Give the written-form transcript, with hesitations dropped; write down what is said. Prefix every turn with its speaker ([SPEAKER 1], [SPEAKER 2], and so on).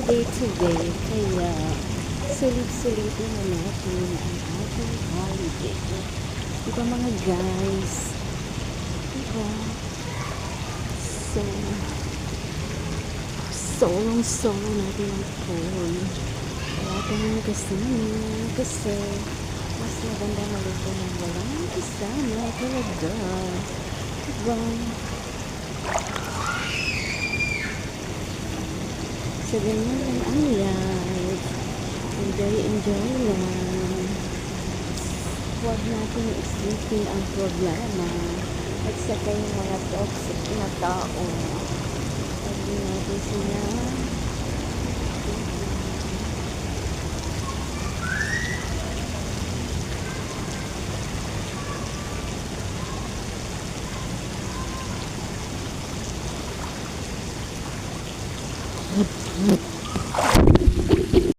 [SPEAKER 1] day to day. Kaya sulit-sulitin na natin ang ating holiday. Diba mga guys? Diba? So, solong-solo natin ang phone. Wala tayong kasama kasi mas maganda malito ng walang kasama talaga. Diba? So, ganyan lang ang life. Enjoy lang. Huwag natin isipin ang problema at saka yung mga toxic na tao. Huwag natin sila